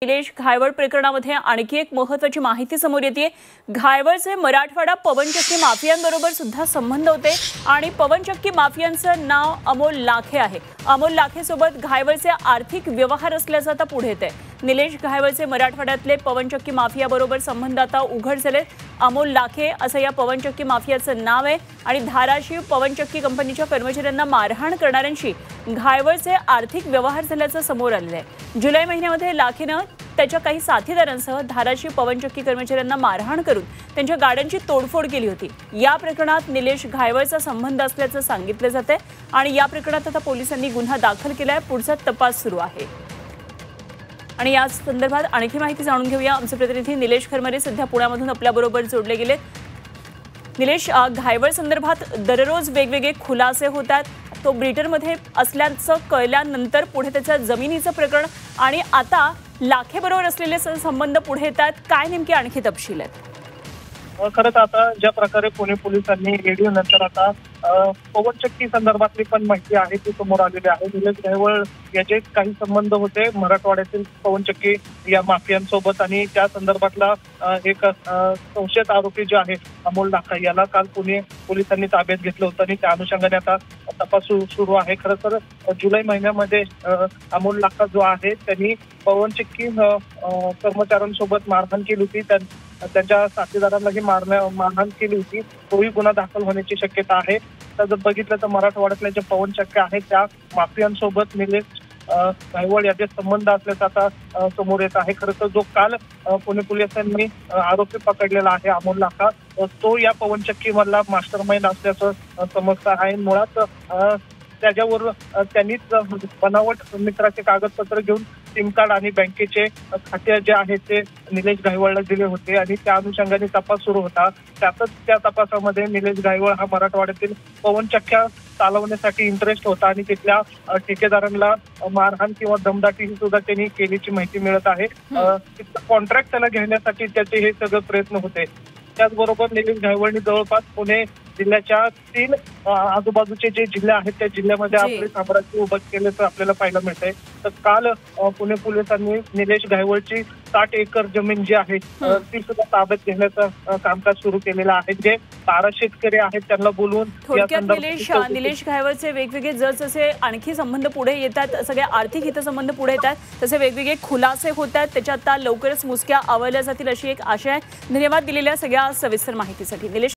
निलेश घायवळ प्रकरणामध्ये आणखी एक महत्त्वाची माहिती समोर येते। घायवळचे मराठवाडा पवनचक्की माफियांबरोबर सुद्धा संबंध होते आणि पवनचक्की माफियांचं नाव अमोल लाखे आहे। अमोल लाखेसोबत घायवळचे आर्थिक व्यवहार असल्याचं आता पुढे येते। निलेश घायवळचे मराठवाड्यातले पवनचक्की माफियाबरोबर संबंध आता उघड झाले। अमोल लाखे असं या पवनचक्की माफियाचं नाव आहे आणि धाराशिव पवनचक्की कंपनीच्या कर्मचाऱ्यांना मारहाण करणाऱ्यांशी घायवळचे आर्थिक व्यवहार झाल्याचं समोर आलेलं आहे। जुलै महिन्यामध्ये लाखेनं त्याच्या काही साथीदारांसह धाराशिव पवनचक्की कर्मचाऱ्यांना मारहाण करून त्यांच्या गाड्यांची तोडफोड केली होती। या प्रकरणात निलेश घायवळचा संबंध असल्याचं सांगितलं जातंय आणि या प्रकरणात आता पोलिसांनी गुन्हा दाखल केलाय। पुढचा तपास सुरू आहे आणि या संदर्भात आणखी माहिती जाणून घेऊया। आमचे प्रतिनिधी निलेश खरमरे सध्या पुण्यामधून आपल्याबरोबर जोडले गेले। निलेश, घायवळ संदर्भात दररोज वेगवेगळे खुलासे होतात। तो ब्रिटनमध्ये असल्याचं कळल्यानंतर पुढे त्याच्या जमिनीचं प्रकरण आणि आता लाखेबरोबर असलेले संबंध पुढे येतात। काय नेमके आणखी तपशील आहेत? खरंच आता ज्या प्रकारे पुणे पोलिसांनी रेडिओ नंतर आता पवनचक्की संदर्भातली पण माहिती आहे ती समोर आलेली आहे। निलेश घायवळ याचे काही संबंध होते मराठवाड्यातील पवनचक्की या माफियांसोबत आणि त्या संदर्भातला एक संशयित आरोपी जो आहे अमोल लाखा याला काल पुणे पोलिसांनी ताब्यात घेतलं होतं आणि त्या अनुषंगाने आता तपास सुरू आहे। खरं तर जुलै महिन्यामध्ये अमोल लाखा जो आहे त्यांनी पवनचक्की कर्मचाऱ्यांसोबत मारहाण केली होती। त्यांच्या साथीदारांनाही मारहाण केली होती। तोही गुन्हा दाखल होण्याची शक्यता आहे। तर जर बघितलं तर मराठवाड्यातल्या ज्या पवनचक्क्या आहेत त्या माफियांसोबत निलेश घायवळ याचे संबंध असल्याचं आता समोर येत आहे। खरं तर जो काल पुणे पोलिसांनी आरोपी पकडलेला आहे अमोल लाखा तो या पवनचक्की मधला मास्टर माइंड असल्याचं समजतं आहे। मुळात त्याच्यावर त्यांनीच बनावट मित्राचे कागदपत्र घेऊन सिम कार्ड आणि बँकेचे खाते जे आहेत ते निलेश घायवळला दिले होते आणि त्या अनुषंगाने तपास सुरू होता। त्यातच त्या तपासामध्ये निलेश घायवळ हा मराठवाड्यातील पवनचक्क्या चालवण्यासाठी इंटरेस्ट होता आणि तिथल्या ठेकेदारांना मारहाण किंवा दमदाटी सुद्धा त्यांनी केल्याची माहिती मिळत आहे। कॉन्ट्रॅक्ट त्याला घेण्यासाठी त्याचे हे सगळे प्रयत्न होते। त्याचबरोबर निलेश घायवळनी जवळपास पुणे जिल्ह्याच्या 3 आजूबाजूचे जे जिल्हे आहेत त्या जिल्ह्यामध्ये आपले साम्राज्य उभं केल्याचं आपल्याला पाहायला मिळतंय। तर काल पुणे पोलिसांनी निलेश घायवळची 60 एकर जमीन जी आहे ती सुद्धा ताब्यात घेण्याचं कामकाज सुरू केलेलं आहे। जे 12 शेतकरी आहेत त्यांना बोलवून निलेश घायवळचे वेगवेगळे जसे आणखी संबंध पुढे येतात, सगळे आर्थिक हितसंबंध पुढे येतात, तसे वेगवेगळे खुलासे होतात। त्याच्यात आता लवकरच मुसक्या आवळल्या जातील अशी एक आशा आहे। धन्यवाद दिलेल्या सगळ्या सविस्तर माहितीसाठी निलेश।